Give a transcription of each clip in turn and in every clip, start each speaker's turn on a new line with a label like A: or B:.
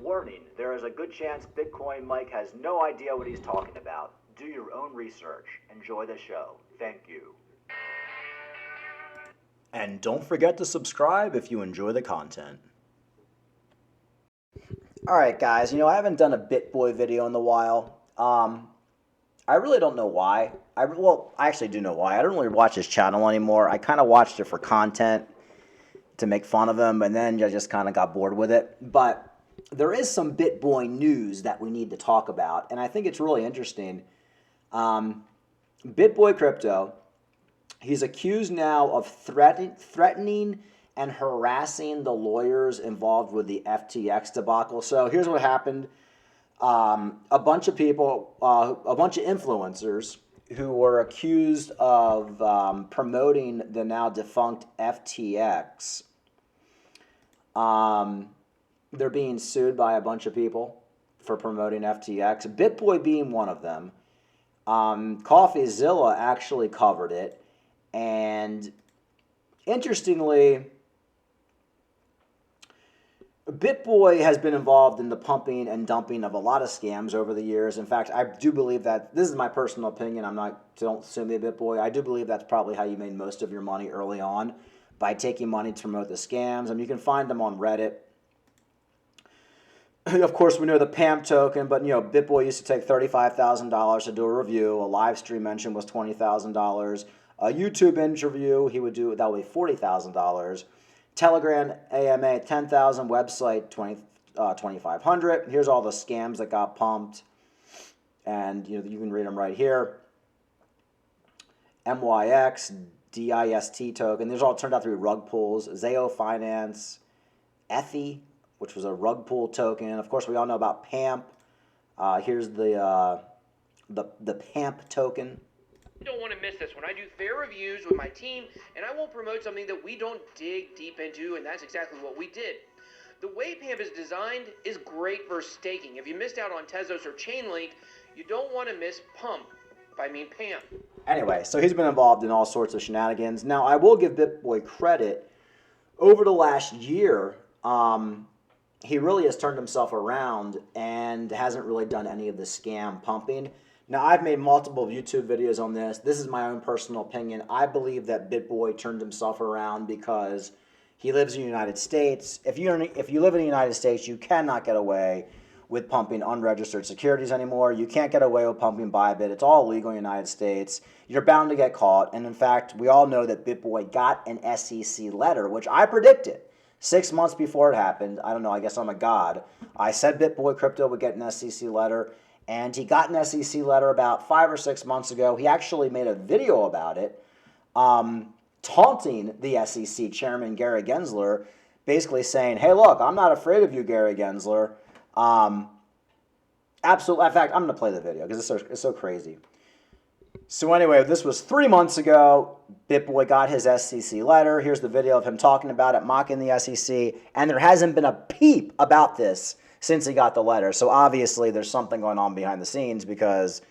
A: Warning, there is a good chance Bitcoin Mike has no idea what he's talking about. Do your own research. Enjoy the show. Thank you.
B: And don't forget to subscribe if you enjoy the content. Alright guys, I haven't done a Bitboy video in a while. I really don't know why. I actually do know why. I don't really watch his channel anymore. I kind of watched it for content to make fun of him, and then I just kind of got bored with it. But there is some Bitboy news that we need to talk about, and I think it's really interesting. Bitboy Crypto, he's accused now of threatening and harassing the lawyers involved with the FTX debacle. So here's what happened. A bunch of people, a bunch of influencers who were accused of promoting the now defunct FTX. They're being sued by a bunch of people for promoting FTX, Bitboy being one of them. CoffeeZilla actually covered it, and interestingly, Bitboy has been involved in the pumping and dumping of a lot of scams over the years. In fact, I do believe that, this is my personal opinion, don't sue me, Bitboy, I do believe that's probably how you made most of your money early on, by taking money to promote the scams. I mean, you can find them on Reddit. Of course, we know the PAMP token, but Bitboy used to take $35,000 to do a review. A live stream mention was $20,000. A YouTube interview, he would do, that would be $40,000. Telegram AMA, $10,000. Website, $2,500. Here's all the scams that got pumped, and you can read them right here. MYX, DIST token. These all turned out to be rug pulls. Zayo Finance, Ethy, which was a rug pull token. Of course, we all know about PAMP. Here's the PAMP token.
C: You don't want to miss this one. I do fair reviews with my team, and I won't promote something that we don't dig deep into, and that's exactly what we did. The way PAMP is designed is great for staking. If you missed out on Tezos or Chainlink, you don't want to miss Pump, if I mean PAMP.
B: Anyway, so he's been involved in all sorts of shenanigans. Now, I will give Bitboy credit. Over the last year, he really has turned himself around and hasn't really done any of the scam pumping. Now, I've made multiple YouTube videos on this. This is my own personal opinion. I believe that Bitboy turned himself around because he lives in the United States. If you live in the United States, you cannot get away with pumping unregistered securities anymore. You can't get away with pumping Bybit. It's all illegal in the United States. You're bound to get caught. And in fact, we all know that Bitboy got an SEC letter, which I predicted 6 months before it happened. I don't know, I guess I'm a god. I said Bitboy Crypto would get an SEC letter, and he got an SEC letter about 5 or 6 months ago. He actually made a video about it, taunting the SEC chairman, Gary Gensler, basically saying, hey, look, I'm not afraid of you, Gary Gensler. Absolutely. In fact, I'm going to play the video because it's so crazy. So anyway, this was 3 months ago. Bitboy got his SEC letter. Here's the video of him talking about it, mocking the SEC. And there hasn't been a peep about this since he got the letter. So obviously there's something going on behind the scenes because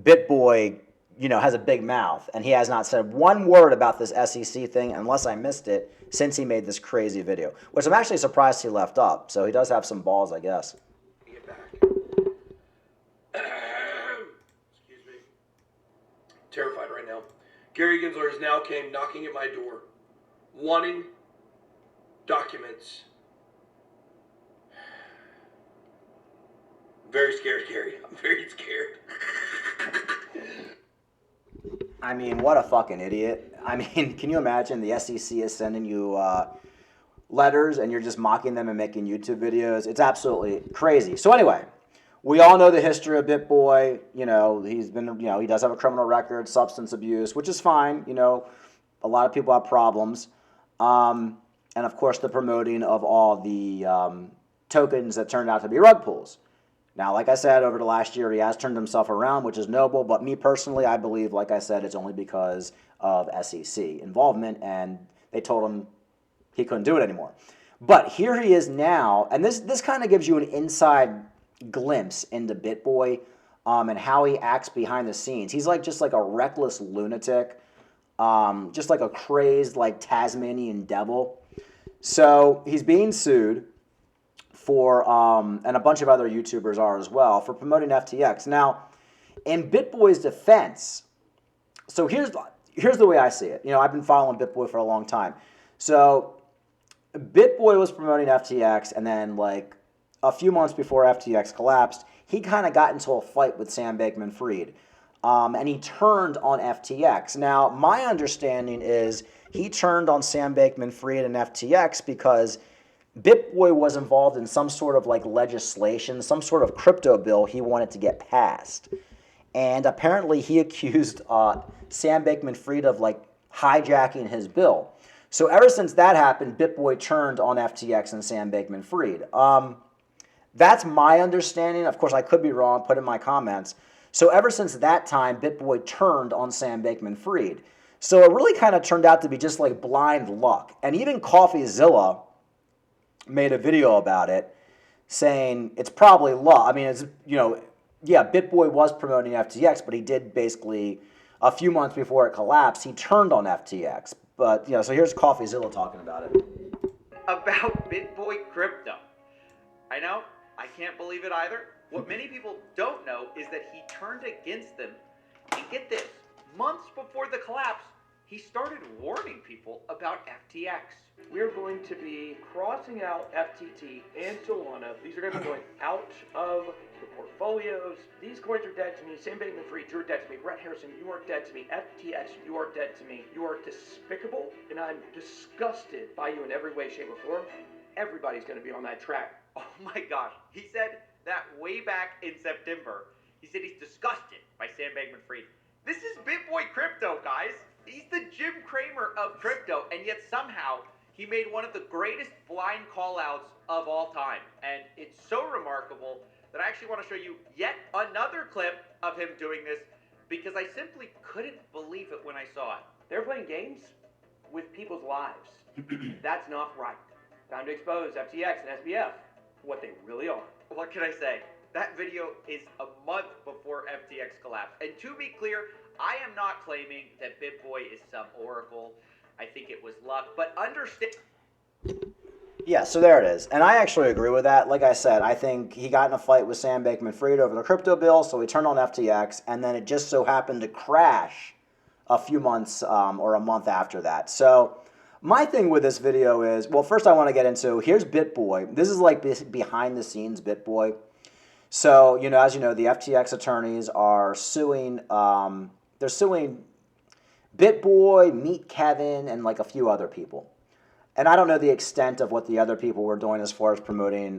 B: Bitboy, has a big mouth. And he has not said one word about this SEC thing, unless I missed it, since he made this crazy video. Which I'm actually surprised he left up. So he does have some balls, I guess.
D: Get back. Excuse me. Terrified right now. Gary Gensler has now came knocking at my door, wanting documents. Very scared, Gary. I'm very scared.
B: I mean, what a fucking idiot. I mean, can you imagine the SEC is sending you letters and you're just mocking them and making YouTube videos? It's absolutely crazy. So anyway, we all know the history of Bitboy. He's been, he does have a criminal record, substance abuse, which is fine. A lot of people have problems. And of course, the promoting of all the tokens that turned out to be rug pulls. Now, like I said, over the last year, he has turned himself around, which is noble. But me personally, I believe, like I said, it's only because of SEC involvement. And they told him he couldn't do it anymore. But here he is now. And this kind of gives you an inside glimpse into Bitboy and how he acts behind the scenes. He's just like a reckless lunatic, just like a crazed Tasmanian devil. So he's being sued for, and a bunch of other YouTubers are as well, for promoting FTX. Now, in Bitboy's defense, so here's the way I see it. You know, I've been following Bitboy for a long time. So Bitboy was promoting FTX, and then like a few months before FTX collapsed, he kind of got into a fight with Sam Bankman-Fried, and he turned on FTX. Now, my understanding is he turned on Sam Bankman-Fried and FTX because Bitboy was involved in some sort of like legislation, some sort of crypto bill he wanted to get passed. And apparently he accused Sam Bankman-Fried of like hijacking his bill. So ever since that happened, Bitboy turned on FTX and Sam Bankman-Fried. That's my understanding. Of course, I could be wrong. Put in my comments. So ever since that time, Bitboy turned on Sam Bankman-Fried. So it really kind of turned out to be just like blind luck. And even CoffeeZilla made a video about it, saying it's probably luck. I mean, it's, you know, yeah, Bitboy was promoting FTX, but he did basically a few months before it collapsed, he turned on FTX. But, you know, so here's CoffeeZilla talking about it.
E: About Bitboy Crypto. I know, I can't believe it either. What many people don't know is that he turned against them. And get this, months before the collapse, he started warning people about FTX.
C: We're going to be crossing out FTT and Solana. These are going to be going out of the portfolios. These coins are dead to me. Sam Bankman-Fried, you're dead to me. Brett Harrison, you are dead to me. FTX, you are dead to me. You are despicable, and I'm disgusted by you in every way, shape, or form. Everybody's going to be on that track.
E: Oh my gosh, he said that way back in September. He said he's disgusted by Sam Bankman-Fried. This is Bitboy Crypto, guys. He's the Jim Cramer of crypto, and yet somehow he made one of the greatest blind call-outs of all time. And it's so remarkable that I actually want to show you yet another clip of him doing this, because I simply couldn't believe it when I saw it.
C: They're playing games with people's lives. That's not right. Time to expose FTX and SBF for what they really are.
E: What can I say? That video is a month before FTX collapsed. And to be clear, I am not claiming that Bitboy is some oracle. I think it was luck, but understand.
B: Yeah, so there it is. And I actually agree with that. Like I said, I think he got in a fight with Sam Bankman-Fried over the crypto bill, so he turned on FTX, and then it just so happened to crash a few months or a month after that. So my thing with this video is, well, first I want to get into, here's Bitboy. This is like behind the scenes Bitboy. So, you know, as you know, the FTX attorneys are suing, they're suing Bitboy, Meet Kevin, and like a few other people. And I don't know the extent of what the other people were doing as far as promoting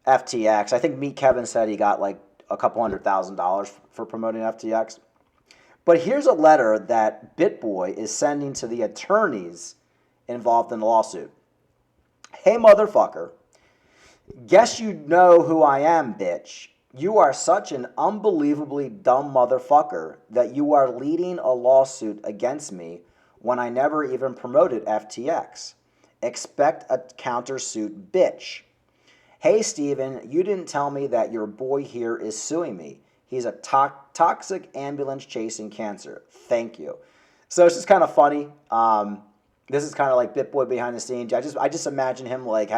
B: FTX. I think Meet Kevin said he got like a couple $100,000 for promoting FTX. But here's a letter that Bitboy is sending to the attorneys involved in the lawsuit. Hey, motherfucker. Guess you know who I am, bitch. You are such an unbelievably dumb motherfucker that you are leading a lawsuit against me when I never even promoted FTX. Expect a countersuit, bitch. Hey, Steven, you didn't tell me that your boy here is suing me. He's a toxic ambulance chasing cancer. Thank you. So it's just kind of funny. This is kind of like Bitboy behind the scenes. I just imagine him like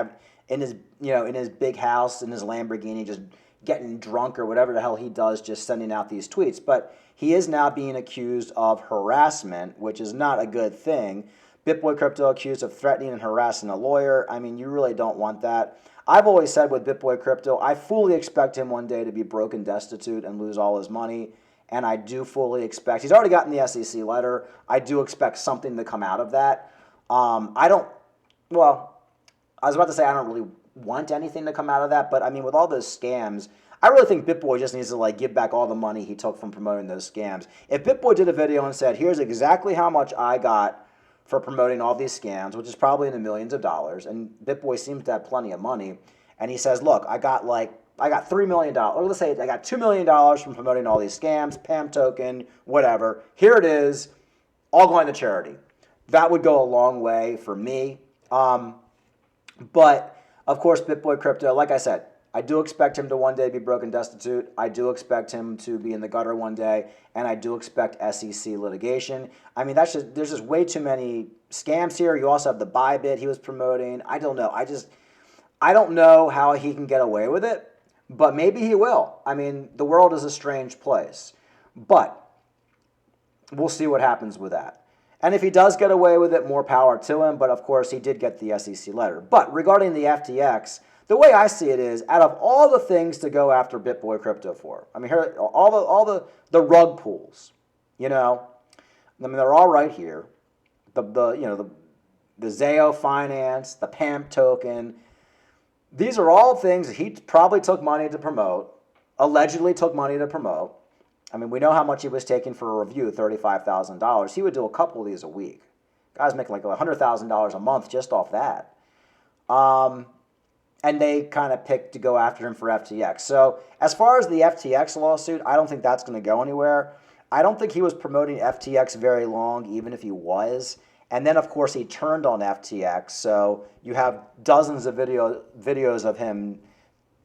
B: in his big house in his Lamborghini, just getting drunk or whatever the hell he does, just sending out these tweets. But he is now being accused of harassment, which is not a good thing. Bitboy Crypto accused of threatening and harassing a lawyer. I mean, you really don't want that. I've always said with Bitboy Crypto, I fully expect him one day to be broke and destitute and lose all his money. And I do fully expect, he's already gotten the SEC letter. I do expect something to come out of that. I was about to say I don't really want anything to come out of that, but I mean, with all those scams, I really think Bitboy just needs to like give back all the money he took from promoting those scams. If Bitboy did a video and said, here's exactly how much I got for promoting all these scams, which is probably in the millions of dollars, and Bitboy seems to have plenty of money, and he says, look, I got $3 million, or let's say I got $2 million from promoting all these scams, PAM token, whatever. Here it is, all going to charity. That would go a long way for me. But, of course, Bitboy Crypto, like I said, I do expect him to one day be broke and destitute. I do expect him to be in the gutter one day, and I do expect SEC litigation. I mean, there's just way too many scams here. You also have the Bybit he was promoting. I don't know. I don't know how he can get away with it, but maybe he will. I mean, the world is a strange place. But we'll see what happens with that. And if he does get away with it, more power to him. But of course, he did get the SEC letter. But regarding the FTX, the way I see it is, out of all the things to go after Bitboy Crypto for, I mean, here all the rug pulls, you know, I mean, they're all right here. The Zayo Finance, the PAMP token. These are all things that he probably took money to promote, allegedly took money to promote. I mean, we know how much he was taking for a review, $35,000. He would do a couple of these a week. Guys making like $100,000 a month just off that. And they kind of picked to go after him for FTX. So as far as the FTX lawsuit, I don't think that's going to go anywhere. I don't think he was promoting FTX very long, even if he was. And then, of course, he turned on FTX. So you have dozens of videos of him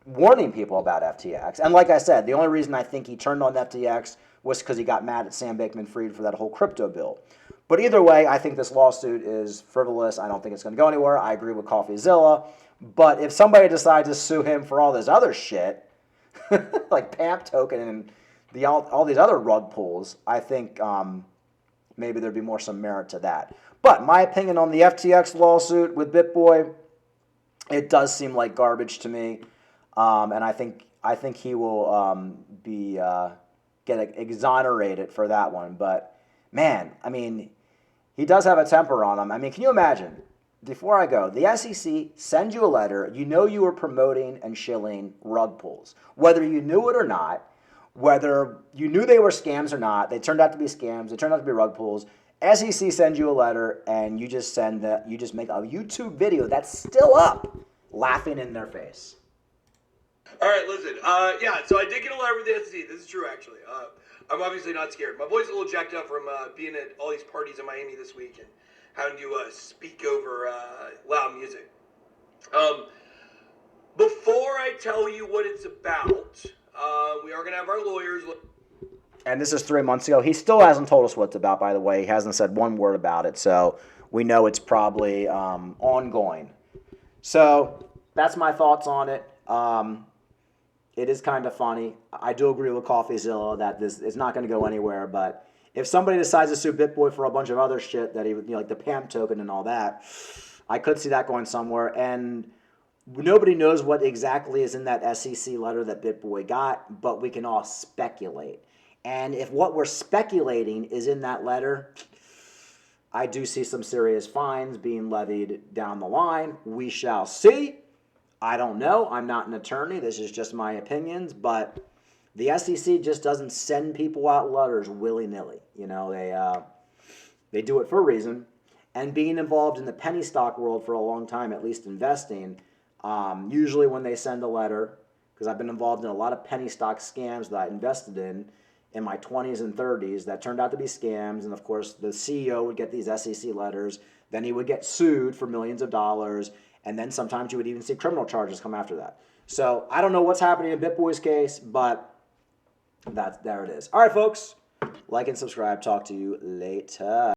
B: warning people about FTX. And like I said, the only reason I think he turned on FTX was because he got mad at Sam Bankman-Fried for that whole crypto bill. But either way, I think this lawsuit is frivolous. I don't think it's going to go anywhere. I agree with CoffeeZilla. But if somebody decides to sue him for all this other shit, like PAMP token and all these other rug pulls, I think maybe there'd be some merit to that. But my opinion on the FTX lawsuit with Bitboy, it does seem like garbage to me. And I think he will get exonerated for that one. But man, I mean, he does have a temper on him. I mean, can you imagine? Before I go, the SEC sends you a letter. You know you were promoting and shilling rug pulls, whether you knew it or not, whether you knew they were scams or not. They turned out to be scams. They turned out to be rug pulls. SEC sends you a letter, and you just make a YouTube video that's still up, laughing in their face.
D: All right, listen. So I did get a letter from the SEC. This is true, actually. I'm obviously not scared. My boy's a little jacked up from being at all these parties in Miami this week and having to speak over loud music. Before I tell you what it's about, we are going to have our lawyers look.
B: And this is 3 months ago. He still hasn't told us what it's about, by the way. He hasn't said one word about it, so we know it's probably ongoing. So that's my thoughts on it. It is kind of funny. I do agree with CoffeeZilla that this is not going to go anywhere, but if somebody decides to sue Bitboy for a bunch of other shit that he would, like the PAMP token and all that, I could see that going somewhere. And nobody knows what exactly is in that SEC letter that Bitboy got, but we can all speculate. And if what we're speculating is in that letter, I do see some serious fines being levied down the line. We shall see. I don't know. I'm not an attorney. This is just my opinions, but the SEC just doesn't send people out letters willy-nilly. You know, they do it for a reason. And being involved in the penny stock world for a long time, at least investing, usually when they send a letter, because I've been involved in a lot of penny stock scams that I invested in my 20s and 30s that turned out to be scams. And of course, the CEO would get these SEC letters. Then he would get sued for millions of dollars. And then sometimes you would even see criminal charges come after that. So I don't know what's happening in Bitboy's case, but there it is. All right, folks. Like and subscribe. Talk to you later.